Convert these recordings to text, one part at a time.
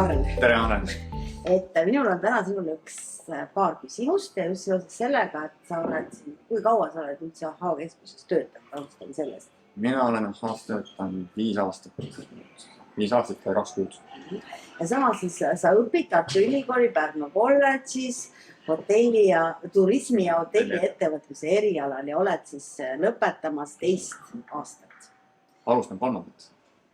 Karl. Tere, Anel. Minul on täna sinule paar küsimust ja just seoses sellega, et sa oled siin, kui kaua sa oled üldse AHA keskuses töötanud, alustame sellest. Mina olen AHA-s töötanud 5 aastat. 5 aastat ja 2 kuud. Ja samas siis sa õpid Tartu Ülikooli Pärnu kolledžis hotelli ja turismi ja hotelli ettevõtluse erialal ja oled siis lõpetamas 2 aastat. Alustan 3.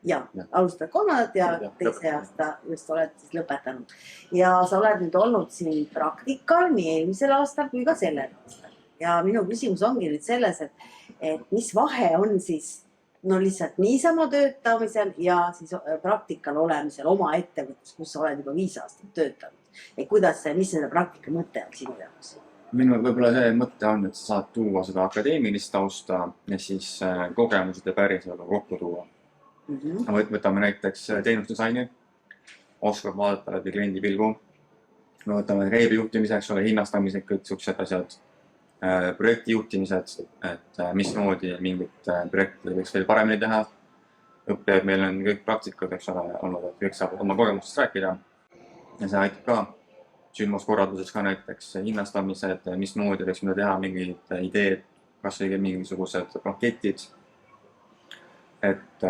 Ja, alustad 3. ja 2 aasta just oled siis lõpetanud. Ja sa oled nüüd olnud siin praktikal nii eelmisel aastal kui ka sellel aastal. Ja minu küsimus ongi nüüd selles, et mis vahe on siis lihtsalt niisama töötamisel ja siis praktikal olemisel oma ettevõttes, kus sa oled juba 5 aastat töötanud. Ja kuidas see, mis selle praktika mõte on sinu jaoks? Minu võib-olla see mõte on, et sa saad tuua seda akadeemilist tausta ja siis kogemused ja päriselu kokku tuua. Võtame näiteks teenusdisaini, oskab vaadata läbi kliendi pilgu. Võtame reibijuhtimiseks, hinnastamised, kõik sellised asjad, projekti juhtimised, et mismoodi mingit projekti võiks veel paremini teha. Õppijad meil on kõik praktikud, eks ole, olnud, et kõik saavad oma kogemustest rääkida. Ja see aitab ka sündmuskorralduses ka näiteks hinnastamised, mismoodi võiks mida teha, mingid ideed, kas või mingisugused paketid. Et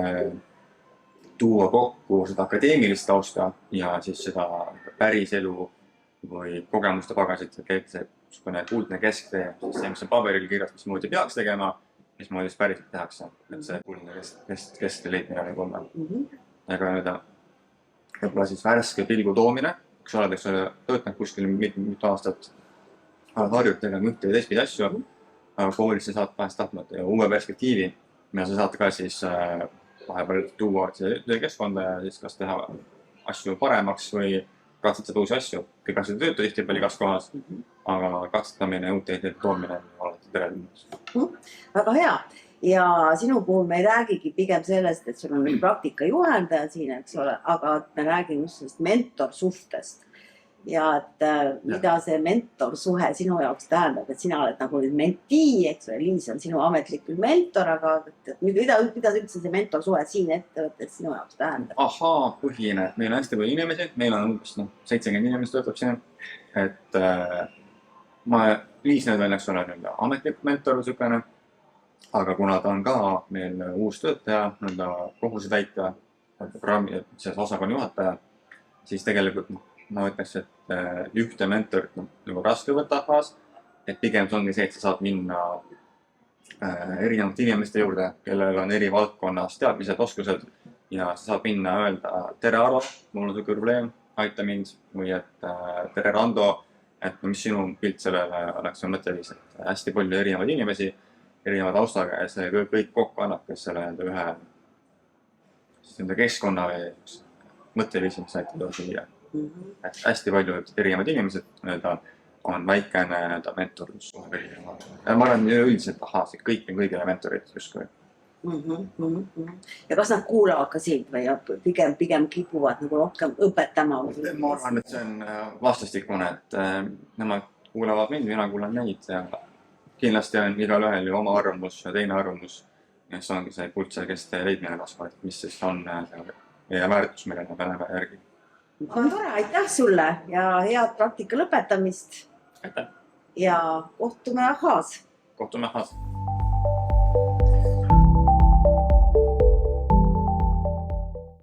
tuua kokku seda akadeemilist tausta ja siis seda päriselu või kogemuste pagasit, et see kuldne kesktee, siis see, mis on paberil kirjas, mismoodi peaks tegema, mismoodi päriselt tehakse. Et see kuldne kesktee leidmine oli komme. Aga võib-olla siis värske pilgu toomine, kui sa oled töötanud kuskil mitu aastat, harjud tegema ühte või teistpidi asju, aga koolis sa saad vahest tahtmata uue perspektiivi, mida sa saad ka siis vahepeal tuua töökeskkonda ja siis kas teha asju paremaks või katsetada uusi asju. Kõik asjad töötu tihtipeale igas kohas, aga katsetamine ja uute ideede toomine on alati teretulnud. Väga hea. Ja sinu puhul me ei räägigi pigem sellest, et sul on praktika juhendaja siin, eks ole, aga me räägime just sellest mentorsuhtest. Ja et mida see mentorsuhe sinu jaoks tähendab, et sina oled nagu mentii, eks ole, Liis on sinu ametlikul mentor, aga mida üldse see mentorsuhe siin ettevõttes sinu jaoks tähendab? AHA põhine, meil on hästi palju inimesi, meil on umbes 70 inimest töötab siin, et Liis nüüd on, eks ole, ametlik mentor sükene, aga kuna ta on ka meil uus töötaja, kohusetäitja, programmi osakonna juhataja, siis tegelikult ma ütleks, et ühte mentorit on raske võtta AHA-s, et pigem see ongi see, et sa saad minna erinevate inimeste juurde, kellel on eri valdkonnas teadmised, oskused ja sa saad minna ja öelda, tere Arvo, mul on selline probleem, aita mind, või et tere Rando, et mis sinu pilt sellele oleks mõtteviis, et hästi palju erinevaid inimesi, erineva taustaga ja see kõik kokku annabki selle ühe keskkonna või mõtteviisi, mis aitab tõosi viia. Et hästi palju erinevad inimesed on väikene mentorlus. Ma arvan, üldiselt AHA-s kõik on kõigile mentorid justkui. Ja kas nad kuulavad ka sind või pigem kipuvad rohkem õpetama? Ma arvan, et see on vastastikune, et nemad kuulavad mind, mina kuulan neid ja kindlasti on igal ühel ju oma arvamus ja teine arvamus. Ja see ongi see kuldse kesktee leidmine kasvab, mis siis on meie väärtus, millele me läheme järgi. On tore, aitäh sulle ja head praktika lõpetamist. Aitäh. Ja kohtume AHA-s. Kohtume AHA-s.